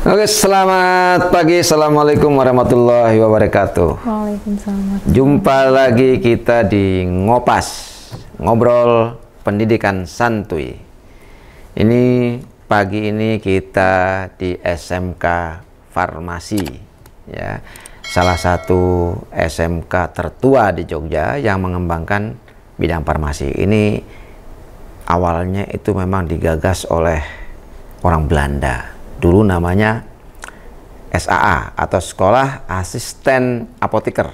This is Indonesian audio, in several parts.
Oke, selamat pagi. Assalamualaikum warahmatullahi wabarakatuh. Waalaikumsalam. Jumpa lagi kita di Ngopas, ngobrol pendidikan santuy. Ini pagi ini kita di SMK Farmasi, ya, salah satu SMK tertua di Jogja yang mengembangkan bidang farmasi. Ini awalnya itu memang digagas oleh orang Belanda. Dulu namanya SAA atau Sekolah Asisten Apoteker.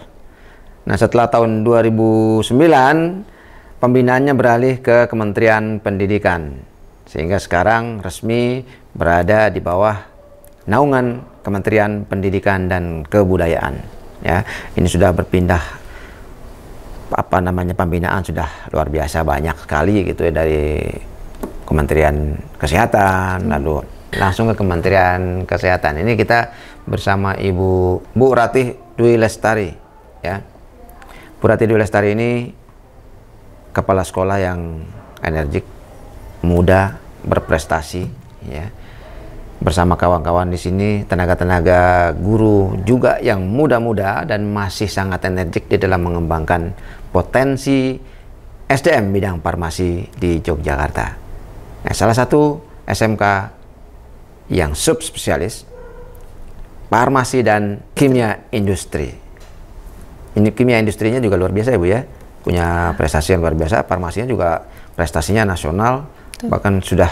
Nah, setelah tahun 2009 pembinaannya beralih ke Kementerian Pendidikan, sehingga sekarang resmi berada di bawah naungan Kementerian Pendidikan dan Kebudayaan. Ya, ini sudah berpindah pembinaan sudah luar biasa, banyak sekali gitu ya, dari Kementerian Kesehatan lalu langsung ke Kementerian Kesehatan. Ini kita bersama Bu Ratih Dwi Lestari, ya. Bu Ratih Dwi Lestari ini kepala sekolah yang energik, muda, berprestasi, ya. Bersama kawan-kawan di sini, tenaga-tenaga guru juga yang muda-muda dan masih sangat energik di dalam mengembangkan potensi SDM bidang farmasi di Yogyakarta. Nah, salah satu SMK yang subspesialis farmasi dan kimia industri. Ini kimia industrinya juga luar biasa ya Bu ya, punya prestasi yang luar biasa. Farmasinya juga prestasinya nasional. Bahkan sudah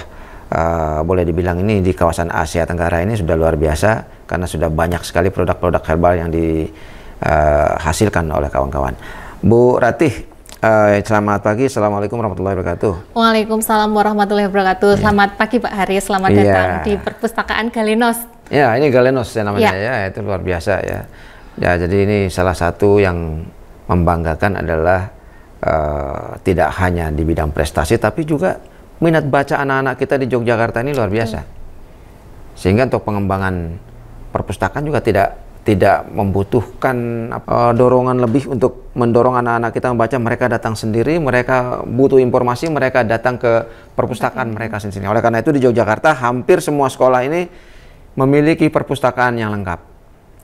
boleh dibilang ini di kawasan Asia Tenggara ini sudah luar biasa, karena sudah banyak sekali produk-produk herbal yang dihasilkan oleh kawan-kawan. Bu Ratih, selamat pagi. Assalamualaikum warahmatullahi wabarakatuh. Waalaikumsalam warahmatullahi wabarakatuh. Selamat pagi Pak Haris, selamat datang di Perpustakaan Galenos. Ya, ini Galenos ya namanya, ya, itu luar biasa ya. Ya, jadi ini salah satu yang membanggakan adalah tidak hanya di bidang prestasi, tapi juga minat baca anak-anak kita di Yogyakarta ini luar biasa. Sehingga untuk pengembangan perpustakaan juga tidak membutuhkan dorongan lebih untuk mendorong anak-anak kita membaca. Mereka datang sendiri, mereka butuh informasi, mereka datang ke perpustakaan mereka sendiri. Oleh karena itu di Yogyakarta hampir semua sekolah ini memiliki perpustakaan yang lengkap,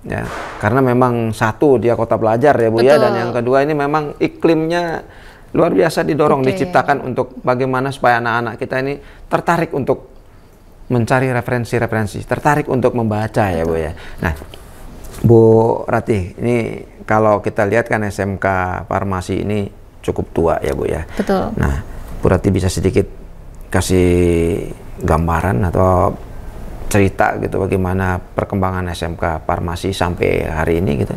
ya. Karena memang satu, dia kota pelajar ya Bu. Betul. Ya, dan yang kedua ini memang iklimnya luar biasa didorong, diciptakan untuk bagaimana supaya anak-anak kita ini tertarik untuk mencari referensi-referensi, tertarik untuk membaca. Betul. Ya Bu ya. Nah, Bu Ratih, ini kalau kita lihat kan SMK Farmasi ini cukup tua ya Bu ya. Betul. Nah, Bu Ratih bisa sedikit kasih gambaran atau cerita gitu bagaimana perkembangan SMK Farmasi sampai hari ini gitu.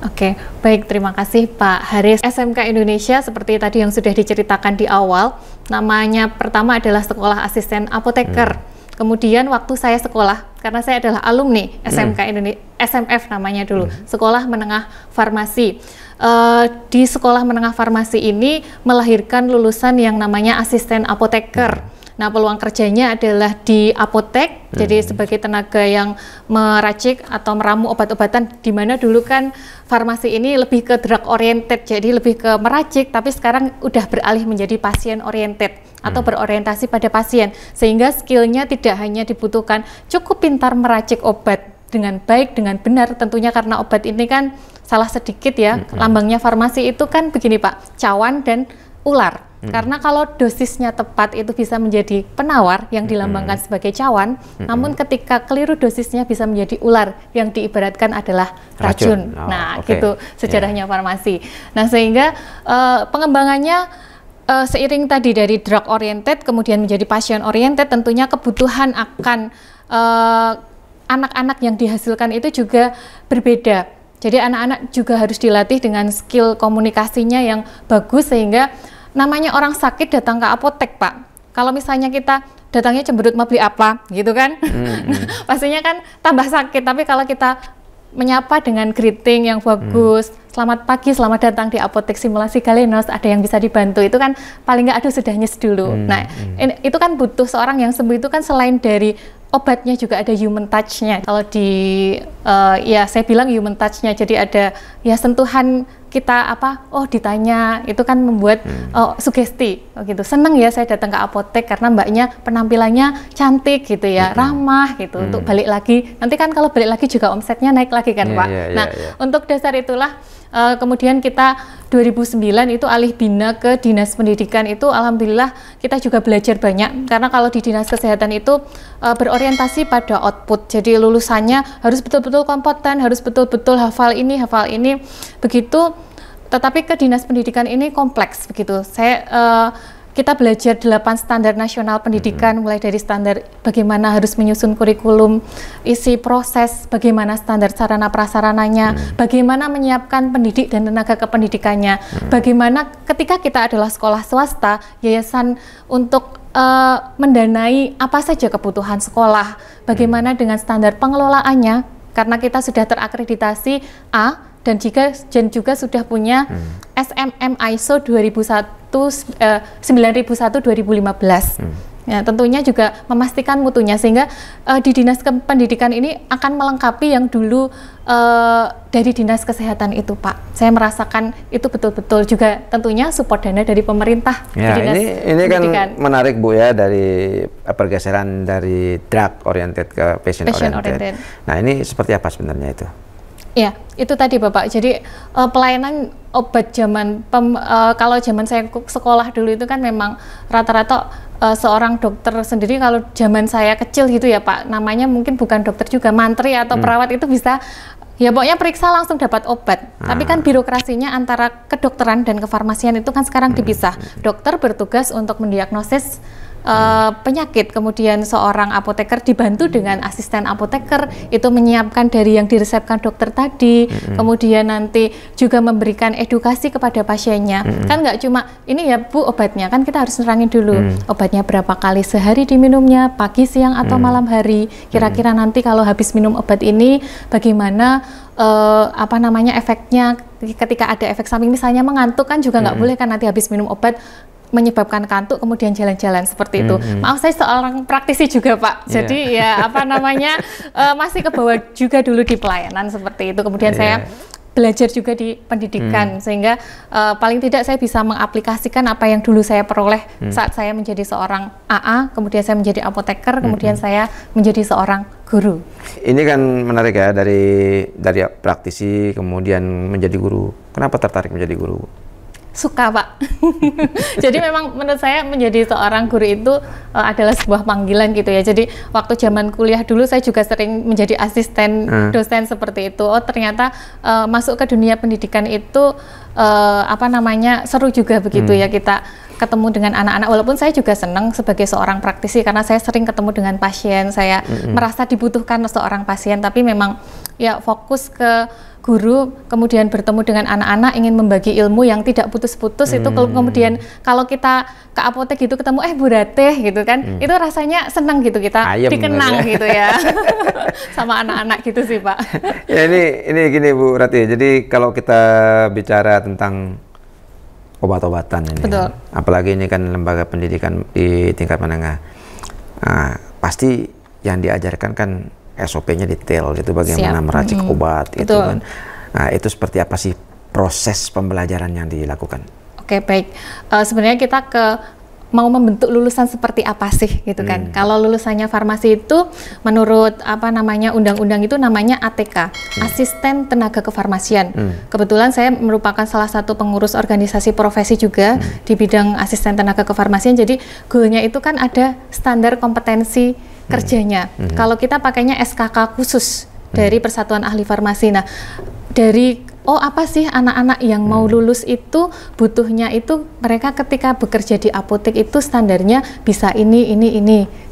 Oke, baik, terima kasih Pak Haris. SMK Indonesia seperti tadi yang sudah diceritakan di awal, namanya pertama adalah Sekolah Asisten Apoteker. Kemudian waktu saya sekolah, karena saya adalah alumni SMK Indonesia, SMF namanya dulu, Sekolah Menengah Farmasi. Di Sekolah Menengah Farmasi ini melahirkan lulusan yang namanya asisten apoteker. Nah, peluang kerjanya adalah di apotek, jadi sebagai tenaga yang meracik atau meramu obat-obatan, di mana dulu kan farmasi ini lebih ke drug oriented, jadi lebih ke meracik, tapi sekarang udah beralih menjadi pasien oriented atau berorientasi pada pasien, sehingga skillnya tidak hanya dibutuhkan cukup pintar meracik obat dengan baik, dengan benar, tentunya karena obat ini kan salah sedikit ya, lambangnya farmasi itu kan begini Pak, cawan dan ular. Karena kalau dosisnya tepat itu bisa menjadi penawar yang dilambangkan sebagai cawan, namun ketika keliru dosisnya bisa menjadi ular yang diibaratkan adalah racun. Nah, gitu sejarahnya farmasi. Nah, sehingga pengembangannya seiring tadi dari drug oriented kemudian menjadi pasien oriented, tentunya kebutuhan akan anak-anak yang dihasilkan itu juga berbeda. Jadi anak-anak juga harus dilatih dengan skill komunikasinya yang bagus, sehingga namanya orang sakit datang ke apotek Pak. Kalau misalnya kita datangnya cemberut mau beli apa gitu kan, pastinya kan tambah sakit. Tapi kalau kita menyapa dengan greeting yang bagus, selamat pagi, selamat datang di apotek simulasi Galenos, ada yang bisa dibantu, itu kan paling nggak aduh sudah nyes dulu. Nah, itu kan butuh seorang yang sembuh itu kan selain dari obatnya juga ada human touch-nya. Kalau di ya saya bilang human touch-nya, jadi ada ya sentuhan kita ditanya itu kan membuat sugesti gitu. Seneng ya saya datang ke apotek karena mbaknya penampilannya cantik gitu ya, ramah gitu. Untuk balik lagi, nanti kan kalau balik lagi juga omsetnya naik lagi kan Pak. Untuk dasar itulah kemudian kita 2009 itu alih bina ke Dinas Pendidikan itu alhamdulillah kita juga belajar banyak, karena kalau di Dinas Kesehatan itu berorientasi pada output, jadi lulusannya harus betul-betul kompeten, harus betul-betul hafal ini begitu. Tetapi ke Dinas Pendidikan ini kompleks begitu. Kita belajar 8 standar nasional pendidikan, mulai dari standar bagaimana harus menyusun kurikulum, isi proses, bagaimana standar sarana prasarananya, bagaimana menyiapkan pendidik dan tenaga kependidikannya, bagaimana ketika kita adalah sekolah swasta, yayasan untuk mendanai apa saja kebutuhan sekolah, bagaimana dengan standar pengelolaannya, karena kita sudah terakreditasi A, dan juga sudah punya SMM ISO 9001 2015. Ya, tentunya juga memastikan mutunya, sehingga di Dinas Pendidikan ini akan melengkapi yang dulu dari Dinas Kesehatan itu Pak. Saya merasakan itu betul-betul, juga tentunya support dana dari pemerintah. Ya, ini kan menarik Bu ya, dari pergeseran dari drug oriented ke patient oriented. Nah, ini seperti apa sebenarnya itu? Ya, itu tadi Bapak. Jadi pelayanan obat kalau zaman saya sekolah dulu itu kan memang rata-rata seorang dokter sendiri, kalau zaman saya kecil gitu ya Pak, namanya mungkin bukan dokter juga, mantri atau perawat itu bisa, ya pokoknya periksa langsung dapat obat. Tapi kan birokrasinya antara kedokteran dan kefarmasian itu kan sekarang dipisah. Dokter bertugas untuk mendiagnosis penyakit, kemudian seorang apoteker dibantu dengan asisten apoteker itu menyiapkan dari yang diresepkan dokter tadi, kemudian nanti juga memberikan edukasi kepada pasiennya. Kan nggak cuma ini ya Bu obatnya, kan kita harus nerangin dulu obatnya berapa kali sehari diminumnya, pagi, siang, atau malam hari. Kira-kira nanti kalau habis minum obat ini bagaimana efeknya, ketika ada efek samping misalnya mengantuk kan juga nggak boleh kan, nanti habis minum obat menyebabkan kantuk kemudian jalan-jalan seperti itu. Maaf, saya seorang praktisi juga Pak, jadi ya masih ke bawah juga dulu di pelayanan seperti itu. Kemudian saya belajar juga di pendidikan, sehingga paling tidak saya bisa mengaplikasikan apa yang dulu saya peroleh saat saya menjadi seorang AA, kemudian saya menjadi apoteker, kemudian saya menjadi seorang guru. Ini kan menarik ya, dari praktisi kemudian menjadi guru. Kenapa tertarik menjadi guru? Suka Pak. Jadi memang menurut saya menjadi seorang guru itu adalah sebuah panggilan gitu ya. Jadi waktu zaman kuliah dulu saya juga sering menjadi asisten dosen seperti itu. Oh ternyata masuk ke dunia pendidikan itu seru juga begitu ya, kita ketemu dengan anak-anak. Walaupun saya juga senang sebagai seorang praktisi karena saya sering ketemu dengan pasien, saya merasa dibutuhkan seorang pasien, tapi memang ya fokus ke guru, kemudian bertemu dengan anak-anak, ingin membagi ilmu yang tidak putus-putus. Itu kemudian kalau kita ke apotek gitu ketemu Bu Ratih gitu kan, itu rasanya senang gitu, kita ayem dikenang ya. Gitu ya sama anak-anak gitu sih Pak. Ya ini gini Bu Ratih, jadi kalau kita bicara tentang obat-obatan ini, apalagi ini kan lembaga pendidikan di tingkat menengah, pasti yang diajarkan kan SOP-nya detail gitu, bagaimana meracik obat gitu kan. Nah, itu seperti apa sih proses pembelajaran yang dilakukan? Oke, baik. Sebenarnya kita mau membentuk lulusan seperti apa sih gitu kan. Kalau lulusannya farmasi itu menurut undang-undang itu namanya ATK, Asisten Tenaga Kefarmasian. Kebetulan saya merupakan salah satu pengurus organisasi profesi juga di bidang asisten tenaga kefarmasian. Jadi goalnya itu kan ada standar kompetensi kerjanya. Kalau kita pakainya SKK khusus dari Persatuan Ahli Farmasi. Nah, dari apa sih anak-anak yang mau lulus itu butuhnya itu, mereka ketika bekerja di apotek itu standarnya bisa ini.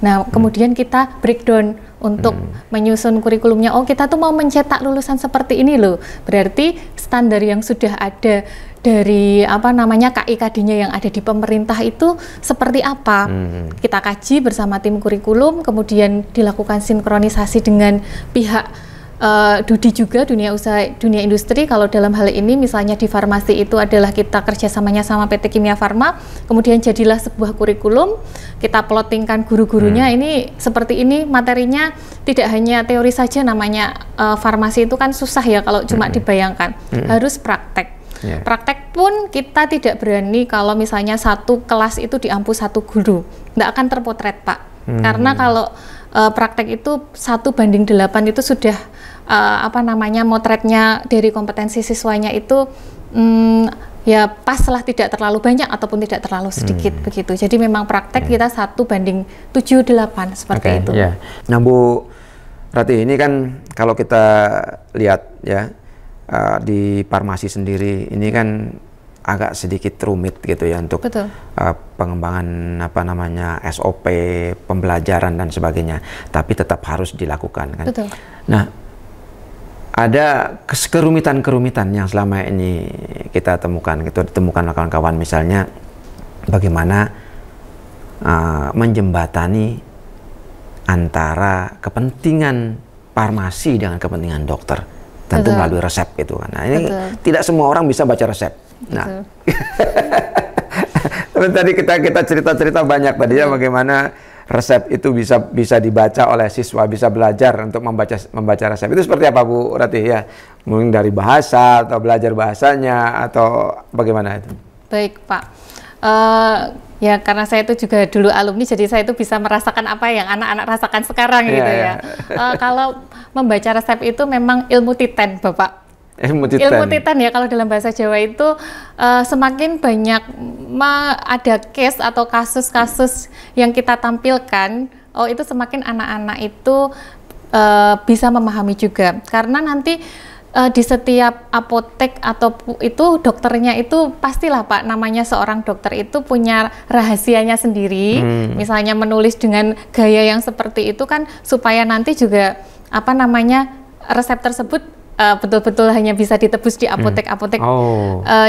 Nah, kemudian kita breakdown untuk menyusun kurikulumnya. Oh, kita tuh mau mencetak lulusan seperti ini loh. Berarti standar yang sudah ada dari KIKD-nya yang ada di pemerintah itu seperti apa? Kita kaji bersama tim kurikulum, kemudian dilakukan sinkronisasi dengan pihak DUDI juga, dunia usaha, dunia industri. Kalau dalam hal ini misalnya di farmasi itu adalah kita kerjasamanya sama PT Kimia Farma, kemudian jadilah sebuah kurikulum, kita plottingkan guru-gurunya ini seperti ini materinya, tidak hanya teori saja. Namanya farmasi itu kan susah ya kalau cuma dibayangkan, harus praktek. Praktek pun kita tidak berani kalau misalnya satu kelas itu diampu satu guru, nggak akan terpotret Pak. Karena kalau praktek itu 1:8 itu sudah motretnya dari kompetensi siswanya itu ya pas lah, tidak terlalu banyak ataupun tidak terlalu sedikit begitu. Jadi memang praktek kita 1:7:8 seperti itu. Nah Bu Rati, ini kan kalau kita lihat ya di farmasi sendiri ini kan agak sedikit rumit gitu ya untuk pengembangan SOP, pembelajaran dan sebagainya. Tapi tetap harus dilakukan kan. Nah, ada kerumitan-kerumitan yang selama ini kita temukan, kawan-kawan, misalnya bagaimana menjembatani antara kepentingan farmasi dengan kepentingan dokter, tentu melalui resep gitu kan. Nah, ini tidak semua orang bisa baca resep. Nah, tadi kita cerita-cerita banyak tadi ya, bagaimana resep itu bisa dibaca oleh siswa, bisa belajar untuk membaca resep. Itu seperti apa Bu Rati ya? Mungkin dari bahasa atau belajar bahasanya atau bagaimana itu? Baik Pak. Ya karena saya itu juga dulu alumni, jadi saya itu bisa merasakan apa yang anak-anak rasakan sekarang gitu ya. Kalau membaca resep itu memang ilmu titen Bapak. Ilmu titen ya, kalau dalam bahasa Jawa itu semakin banyak ada case atau kasus-kasus yang kita tampilkan, itu semakin anak-anak itu bisa memahami juga. Karena nanti di setiap apotek atau itu dokternya itu pastilah Pak, namanya seorang dokter itu punya rahasianya sendiri. Misalnya menulis dengan gaya yang seperti itu kan supaya nanti juga resep tersebut betul-betul hanya bisa ditebus di apotek-apotek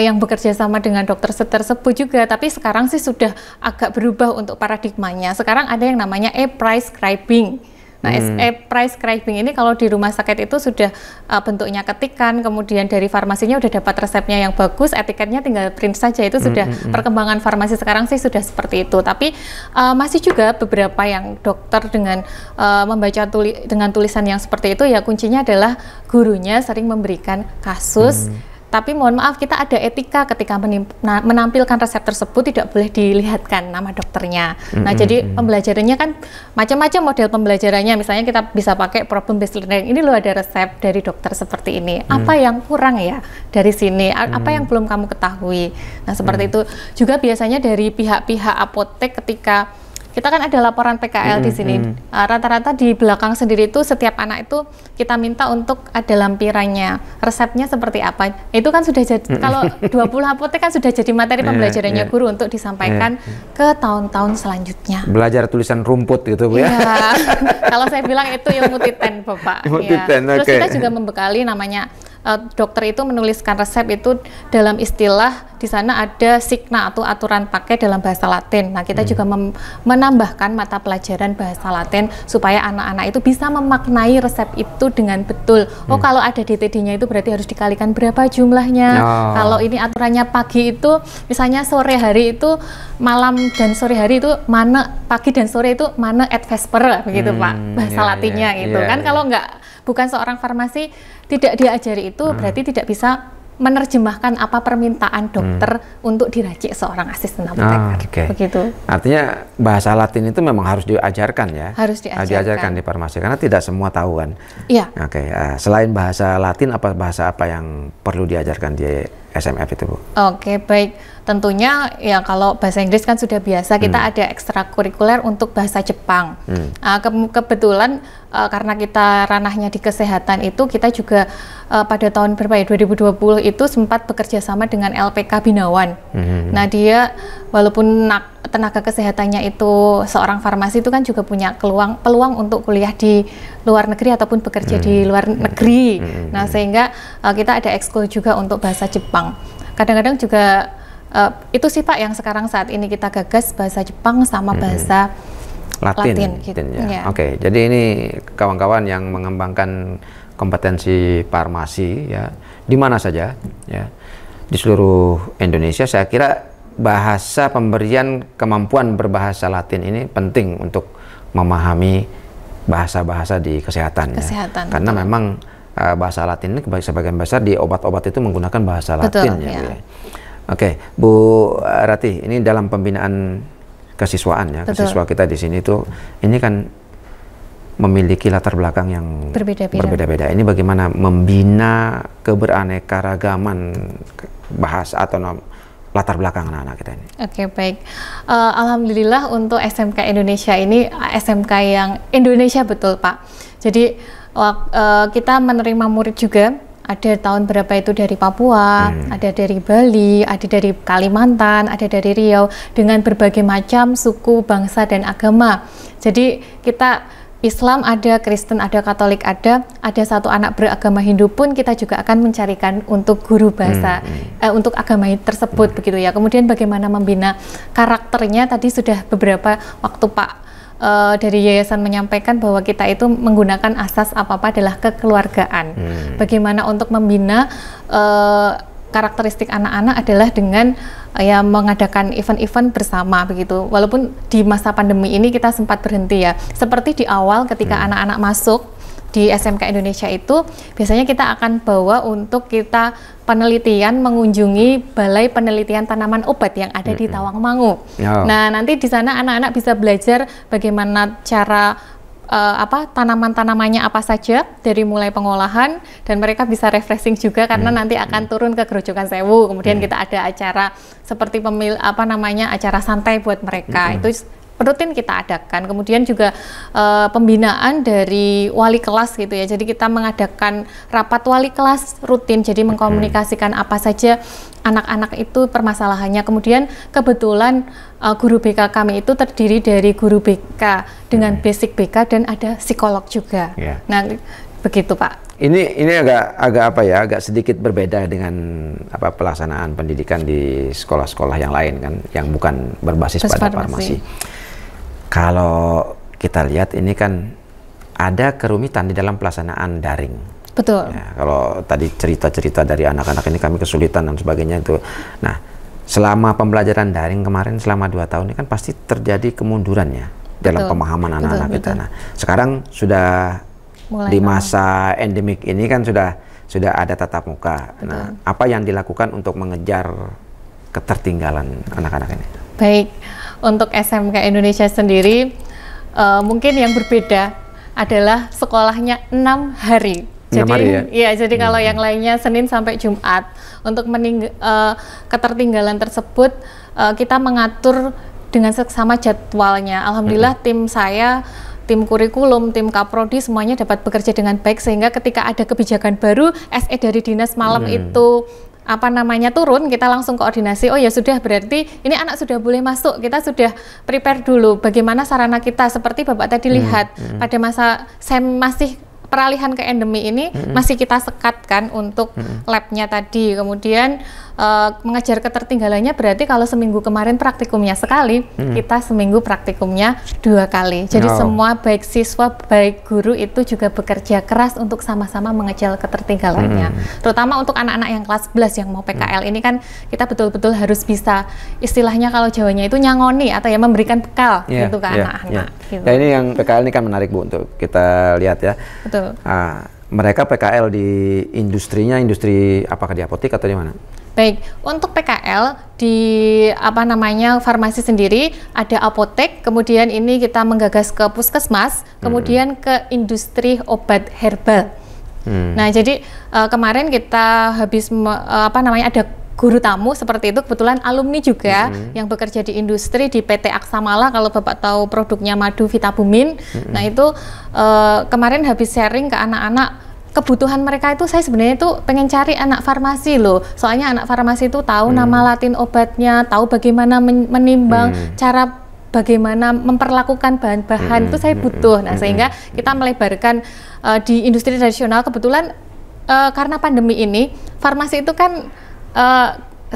yang bekerja sama dengan dokter tersebut juga. Tapi sekarang sih sudah agak berubah untuk paradigmanya. Sekarang ada yang namanya e-prescribing. Nah, e-prescribing ini kalau di rumah sakit itu sudah bentuknya ketikan, kemudian dari farmasinya udah dapat resepnya yang bagus, etiketnya tinggal print saja. Itu sudah perkembangan farmasi sekarang sih sudah seperti itu. Tapi masih juga beberapa yang dokter dengan membaca dengan tulisan yang seperti itu, ya kuncinya adalah gurunya sering memberikan kasus. Tapi mohon maaf, kita ada etika ketika menampilkan resep tersebut, tidak boleh dilihatkan nama dokternya. Nah, jadi pembelajarannya kan macam-macam model pembelajarannya. Misalnya kita bisa pakai problem based learning. Ini loh ada resep dari dokter seperti ini. Apa yang kurang ya dari sini? Apa yang belum kamu ketahui? Nah, seperti itu. Juga biasanya dari pihak-pihak apotek ketika kita kan ada laporan PKL di sini. Rata-rata di belakang sendiri itu setiap anak itu kita minta untuk ada lampirannya. Resepnya seperti apa? Itu kan sudah jadi, kalau 20 apotek kan sudah jadi materi pembelajarannya guru untuk disampaikan ke tahun-tahun selanjutnya. Belajar tulisan rumput gitu Bu ya? Kalau saya bilang itu ilmu titen Bapak. Terus kita juga membekali namanya dokter itu menuliskan resep itu dalam istilah, di sana ada signa atau aturan pakai dalam bahasa Latin. Nah, kita juga menambahkan mata pelajaran bahasa Latin supaya anak-anak itu bisa memaknai resep itu dengan betul. Oh, kalau ada DTD-nya itu berarti harus dikalikan berapa jumlahnya. Kalau ini aturannya pagi itu, misalnya sore hari itu malam dan sore hari itu mana, pagi dan sore itu mana et vesper begitu Pak, bahasa Latinnya gitu kan. Kalau bukan seorang farmasi, tidak diajari itu berarti tidak bisa menerjemahkan apa permintaan dokter untuk diracik seorang asisten apoteker. Begitu. Artinya bahasa Latin itu memang harus diajarkan ya. Harus diajarkan di farmasi karena tidak semua tahu kan. Iya. Selain bahasa Latin, bahasa apa yang perlu diajarkan di SMF itu Bu? Baik. Tentunya ya kalau bahasa Inggris kan sudah biasa, kita ada ekstrakurikuler untuk bahasa Jepang. Kebetulan karena kita ranahnya di kesehatan itu, kita juga pada tahun 2020 itu sempat bekerja sama dengan LPK Binawan. Nah, dia walaupun tenaga kesehatannya itu seorang farmasi itu kan juga punya peluang untuk kuliah di luar negeri ataupun bekerja di luar negeri. Nah, sehingga kita ada ekskul juga untuk bahasa Jepang. Kadang-kadang juga itu sih Pak yang sekarang saat ini kita gagas, bahasa Jepang sama bahasa Latin gitu. Jadi ini kawan-kawan yang mengembangkan kompetensi farmasi ya di mana saja ya di seluruh Indonesia. Saya kira bahasa pemberian kemampuan berbahasa Latin ini penting untuk memahami bahasa-bahasa di kesehatan. Karena memang bahasa Latin ini sebagian besar di obat-obat itu menggunakan bahasa Betul, Latin ya. ya. Bu ya. Oke, Bu Rati, ini dalam pembinaan kesiswaan ya, Betul. siswa kita di sini tuh ini kan memiliki latar belakang yang berbeda-beda. Ini bagaimana membina keberaneka-ragaman bahasa atau latar belakang anak-anak kita ini. Oke, baik. Alhamdulillah untuk SMK Indonesia ini SMK yang Indonesia betul, Pak. Jadi kita menerima murid juga. Ada tahun berapa itu dari Papua, ada dari Bali, ada dari Kalimantan, ada dari Riau, dengan berbagai macam suku, bangsa, dan agama. Jadi kita Islam ada, Kristen ada, Katolik ada satu anak beragama Hindu pun kita juga akan mencarikan untuk guru bahasa, untuk agama tersebut begitu ya. Kemudian bagaimana membina karakternya, tadi sudah beberapa waktu Pak dari yayasan menyampaikan bahwa kita itu menggunakan asas apa-apa adalah kekeluargaan. Bagaimana untuk membina karakteristik anak-anak adalah dengan ya mengadakan event-event bersama begitu. Walaupun di masa pandemi ini kita sempat berhenti ya. Seperti di awal ketika anak-anak masuk di SMK Indonesia itu biasanya kita akan bawa untuk kita penelitian, mengunjungi Balai Penelitian Tanaman Obat yang ada di Tawangmangu. Nah, nanti di sana anak-anak bisa belajar bagaimana cara tanaman-tanamannya apa saja dari mulai pengolahan, dan mereka bisa refreshing juga karena nanti akan turun ke Grojogan Sewu. Kemudian kita ada acara seperti acara santai buat mereka. Itu rutin kita adakan. Kemudian juga pembinaan dari wali kelas gitu ya. Jadi kita mengadakan rapat wali kelas rutin. Jadi mengkomunikasikan apa saja anak-anak itu permasalahannya. Kemudian kebetulan guru BK kami itu terdiri dari guru BK dengan basic BK dan ada psikolog juga. Nah, begitu Pak. Ini agak sedikit berbeda dengan pelaksanaan pendidikan di sekolah-sekolah yang lain kan, yang bukan berbasis pada farmasi. Kalau kita lihat ini kan ada kerumitan di dalam pelaksanaan daring. Betul. Ya, kalau tadi cerita-cerita dari anak-anak ini kami kesulitan dan sebagainya itu. Nah, selama pembelajaran daring kemarin selama 2 tahun ini kan pasti terjadi kemunduran ya dalam pemahaman anak-anak kita. Nah, sekarang sudah mulai di masa endemik ini kan sudah ada tatap muka. Nah, apa yang dilakukan untuk mengejar ketertinggalan anak-anak ini? Baik, untuk SMK Indonesia sendiri mungkin yang berbeda adalah sekolahnya 6 hari. Jadi kalau yang lainnya Senin sampai Jumat. Untuk ketertinggalan tersebut kita mengatur dengan seksama jadwalnya. Alhamdulillah tim saya, tim kurikulum, tim Kaprodi semuanya dapat bekerja dengan baik, sehingga ketika ada kebijakan baru SE dari dinas malam itu turun, kita langsung koordinasi. Oh ya sudah, berarti ini anak sudah boleh masuk. Kita sudah prepare dulu bagaimana sarana kita, seperti Bapak tadi lihat pada masa masih peralihan ke endemi ini masih kita sekatkan untuk labnya tadi. Kemudian mengejar ketertinggalannya berarti kalau seminggu kemarin praktikumnya sekali, kita seminggu praktikumnya 2 kali. Jadi semua baik siswa baik guru itu juga bekerja keras untuk sama-sama mengejar ketertinggalannya. Terutama untuk anak-anak yang kelas 11 yang mau PKL ini kan kita betul-betul harus bisa, istilahnya kalau Jawanya itu nyangoni atau ya memberikan bekal gitu ke anak-anak. Gitu. Nah, ini yang PKL ini kan menarik Bu untuk kita lihat ya. Betul. Mereka PKL di industrinya, industri apakah di apotek atau di mana? Baik, untuk PKL di farmasi sendiri ada apotek, kemudian ini kita menggagas ke puskesmas, kemudian ke industri obat herbal. Nah, jadi kemarin kita habis ada guru tamu seperti itu, kebetulan alumni juga yang bekerja di industri di PT Aksamala, kalau Bapak tahu produknya madu Vitabumin. Nah, itu kemarin habis sharing ke anak-anak kebutuhan mereka itu. Saya sebenarnya itu pengen cari anak farmasi loh, soalnya anak farmasi itu tahu nama latin obatnya, tahu bagaimana menimbang, cara bagaimana memperlakukan bahan-bahan itu saya butuh. Nah, sehingga kita melebarkan di industri tradisional. Kebetulan karena pandemi ini farmasi itu kan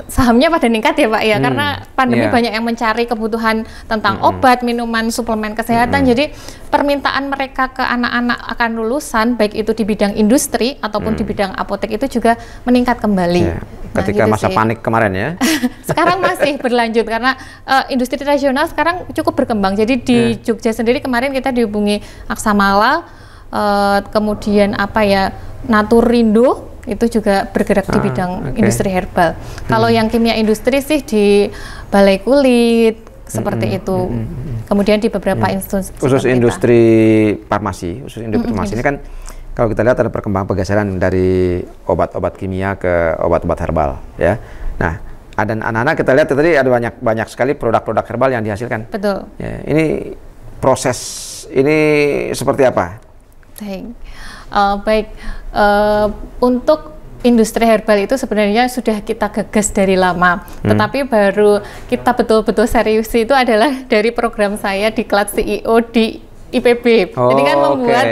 sahamnya pada meningkat ya Pak ya, karena pandemi banyak yang mencari kebutuhan tentang obat, minuman, suplemen kesehatan. Jadi permintaan mereka ke anak-anak akan lulusan baik itu di bidang industri ataupun di bidang apotek itu juga meningkat kembali. Ketika masa panik kemarin ya. Sekarang masih berlanjut karena industri regional sekarang cukup berkembang. Jadi di Jogja sendiri kemarin kita dihubungi Aksamala, kemudian apa ya, Naturindo itu juga bergerak di bidang industri herbal. Kalau yang kimia industri sih di balai kulit seperti itu. Kemudian di beberapa institusi. Khusus industri farmasi, ini kan kalau kita lihat ada perkembangan pergeseran dari obat-obat kimia ke obat-obat herbal, ya. Nah, ada anak-anak kita lihat tadi ada banyak sekali produk-produk herbal yang dihasilkan. Betul. Ya, ini proses ini seperti apa? Baik, untuk industri herbal itu sebenarnya sudah kita gagas dari lama, tetapi baru kita betul-betul serius itu adalah dari program saya di kelas CEO di IPB. Jadi kan membuat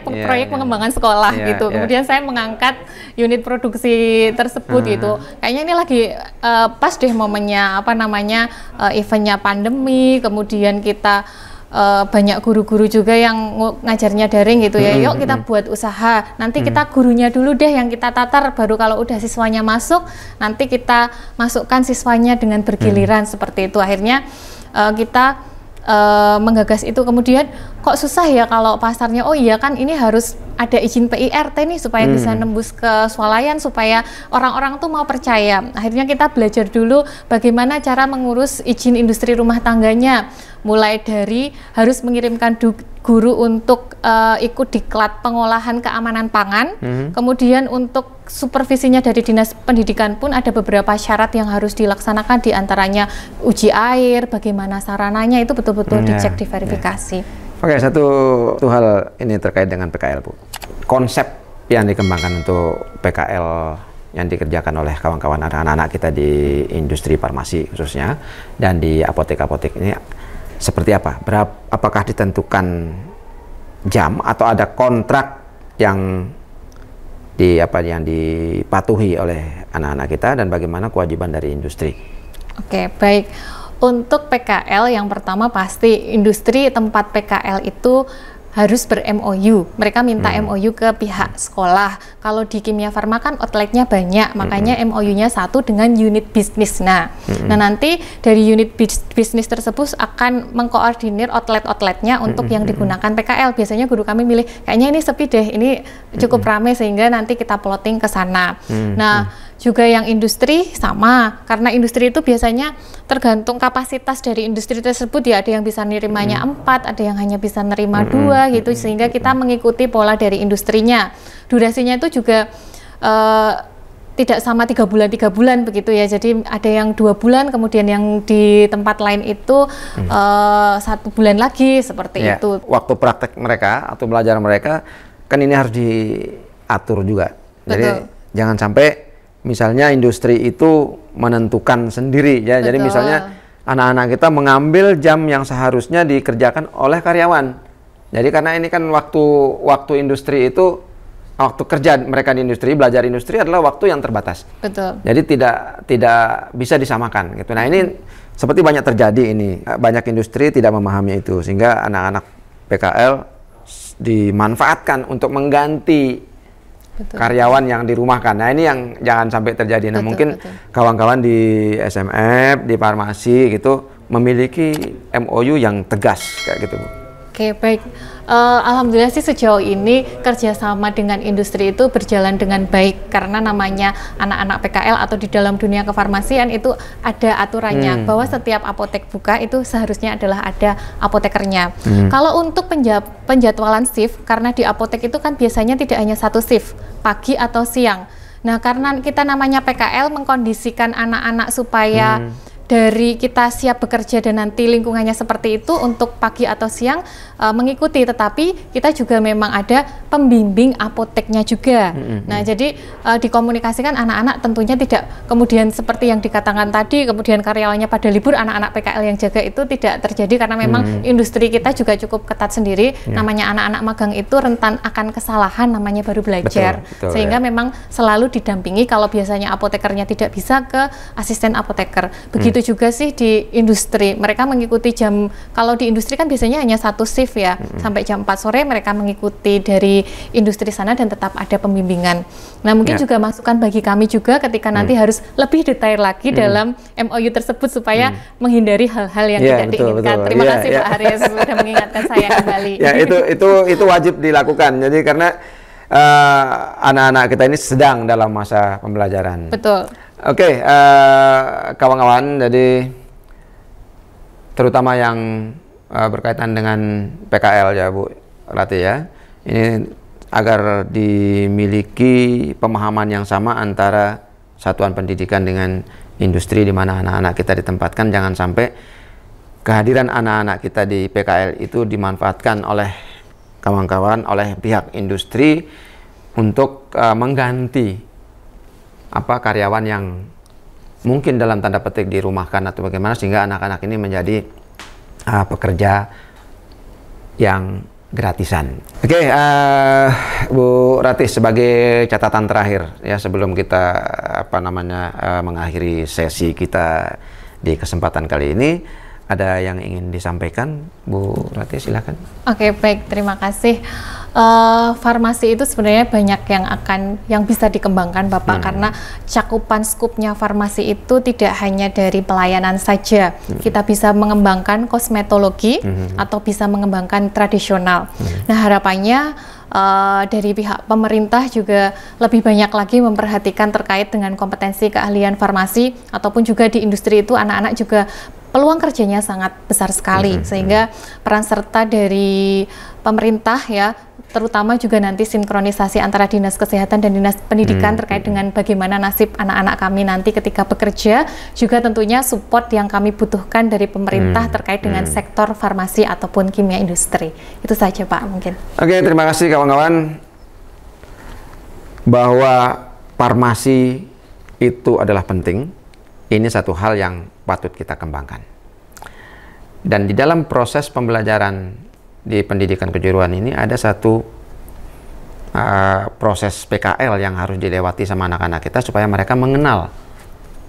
proyek pengembangan sekolah gitu. Kemudian saya mengangkat unit produksi tersebut gitu. Kayaknya ini lagi pas deh momennya eventnya pandemi, kemudian kita banyak guru-guru juga yang ngajarnya daring gitu ya. Yuk kita buat usaha. Nanti kita gurunya dulu deh yang kita tatar, baru kalau udah siswanya masuk, nanti kita masukkan siswanya dengan bergiliran seperti itu. Akhirnya kita menggagas itu. Kemudian kok susah ya kalau pasarnya, oh iya kan ini harus ada izin PIRT nih supaya bisa nembus ke swalayan, supaya orang-orang tuh mau percaya. Akhirnya kita belajar dulu bagaimana cara mengurus izin industri rumah tangganya, mulai dari harus mengirimkan guru untuk ikut diklat pengolahan keamanan pangan, kemudian untuk supervisinya dari Dinas Pendidikan pun ada beberapa syarat yang harus dilaksanakan, diantaranya uji air, bagaimana sarananya, itu betul-betul dicek, diverifikasi. Oke, satu hal ini terkait dengan PKL, Bu. Konsep yang dikembangkan untuk PKL yang dikerjakan oleh kawan-kawan anak-anak kita di industri farmasi khususnya dan di apotek-apotek ini seperti apa? Apakah ditentukan jam atau ada kontrak yang dipatuhi oleh anak-anak kita, dan bagaimana kewajiban dari industri? Oke, baik. Untuk PKL yang pertama pasti industri tempat PKL itu harus ber-MOU. Mereka minta MOU ke pihak sekolah. Kalau di kimia farma kan outletnya banyak, makanya MOU-nya satu dengan unit bisnis. Nah, nanti dari unit bisnis tersebut akan mengkoordinir outlet-outletnya untuk yang digunakan PKL. Biasanya guru kami milih, kayaknya ini sepi deh, ini cukup ramai, sehingga nanti kita plotting ke sana. Nah, juga yang industri sama, karena industri itu biasanya tergantung kapasitas dari industri tersebut ya, ada yang bisa nerimanya 4, ada yang hanya bisa nerima 2 gitu, sehingga kita mengikuti pola dari industrinya. Durasinya itu juga tidak sama 3 bulan begitu ya, jadi ada yang 2 bulan, kemudian yang di tempat lain itu 1 bulan lagi, seperti itu. Waktu praktek mereka atau belajar mereka kan ini harus diatur juga. Jadi jangan sampai misalnya industri itu menentukan sendiri ya. Jadi misalnya anak-anak kita mengambil jam yang seharusnya dikerjakan oleh karyawan. Jadi karena ini kan waktu industri itu, waktu kerja mereka di industri, belajar industri adalah waktu yang terbatas. Betul. Jadi tidak bisa disamakan gitu. Nah, ini seperti banyak terjadi ini. Banyak industri tidak memahami itu, sehingga anak-anak PKL dimanfaatkan untuk mengganti karyawan yang dirumahkan. Nah, ini yang jangan sampai terjadi. Nah, mungkin kawan-kawan di SMF, di farmasi gitu memiliki MOU yang tegas kayak gitu, Bu. Oke, baik. Alhamdulillah sih sejauh ini kerjasama dengan industri itu berjalan dengan baik, karena namanya anak-anak PKL atau di dalam dunia kefarmasian itu ada aturannya bahwa setiap apotek buka itu seharusnya adalah ada apotekernya. Kalau untuk penjadwalan shift, karena di apotek itu kan biasanya tidak hanya satu shift, pagi atau siang. Nah, karena kita namanya PKL mengkondisikan anak-anak supaya dari kita siap bekerja dan nanti lingkungannya seperti itu untuk pagi atau siang mengikuti, tetapi kita juga memang ada pembimbing apoteknya juga. Nah, jadi dikomunikasikan anak-anak tentunya tidak kemudian seperti yang dikatakan tadi, kemudian karyawannya pada libur, anak-anak PKL yang jaga itu tidak terjadi, karena memang industri kita juga cukup ketat sendiri. Namanya anak-anak magang itu rentan akan kesalahan, namanya baru belajar. Betul, sehingga memang selalu didampingi, kalau biasanya apotekernya tidak bisa, ke asisten apoteker. Begitu begitu juga sih di industri. Mereka mengikuti jam, kalau di industri kan biasanya hanya satu shift ya, sampai jam 4 sore mereka mengikuti dari industri sana dan tetap ada pembimbingan. Nah mungkin juga masukan bagi kami juga ketika nanti harus lebih detail lagi dalam MOU tersebut supaya menghindari hal-hal yang tidak diinginkan. Terima kasih Pak Haris sudah mengingatkan saya kembali. Ya itu wajib dilakukan. Jadi karena anak-anak kita ini sedang dalam masa pembelajaran. Betul. Oke, kawan-kawan, jadi terutama yang berkaitan dengan PKL ya Bu Rati ya, ini agar dimiliki pemahaman yang sama antara satuan pendidikan dengan industri di mana anak-anak kita ditempatkan. Jangan sampai kehadiran anak-anak kita di PKL itu dimanfaatkan oleh kawan-kawan, oleh pihak industri untuk mengganti karyawan yang mungkin dalam tanda petik dirumahkan atau bagaimana, sehingga anak-anak ini menjadi pekerja yang gratisan. Oke, Bu Ratih, sebagai catatan terakhir ya sebelum kita mengakhiri sesi kita di kesempatan kali ini, ada yang ingin disampaikan, Bu Ratih, silakan. Oke, baik, terima kasih. Farmasi itu sebenarnya banyak yang bisa dikembangkan Bapak, karena cakupan skupnya farmasi itu tidak hanya dari pelayanan saja. Kita bisa mengembangkan kosmetologi atau bisa mengembangkan tradisional. Nah harapannya dari pihak pemerintah juga lebih banyak lagi memperhatikan terkait dengan kompetensi keahlian farmasi, ataupun juga di industri itu anak-anak juga peluang kerjanya sangat besar sekali, sehingga peran serta dari pemerintah ya, terutama juga nanti sinkronisasi antara Dinas Kesehatan dan Dinas Pendidikan terkait dengan bagaimana nasib anak-anak kami nanti ketika bekerja, juga tentunya support yang kami butuhkan dari pemerintah terkait dengan sektor farmasi ataupun kimia industri. Itu saja Pak mungkin. Oke, terima kasih kawan-kawan. Bahwa farmasi itu adalah penting, ini satu hal yang patut kita kembangkan. Dan di dalam proses pembelajaran di pendidikan kejuruan ini ada satu proses PKL yang harus dilewati sama anak-anak kita supaya mereka mengenal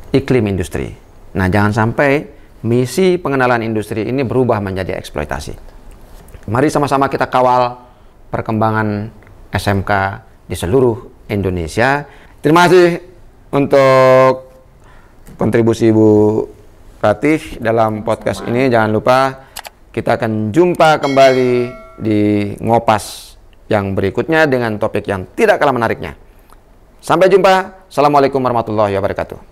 iklim industri. Nah, jangan sampai misi pengenalan industri ini berubah menjadi eksploitasi. Mari sama-sama kita kawal perkembangan SMK di seluruh Indonesia. Terima kasih untuk kontribusi Bu Ratih dalam podcast ini. Jangan lupa kita akan jumpa kembali di Ngopas yang berikutnya dengan topik yang tidak kalah menariknya. Sampai jumpa. Assalamualaikum warahmatullahi wabarakatuh.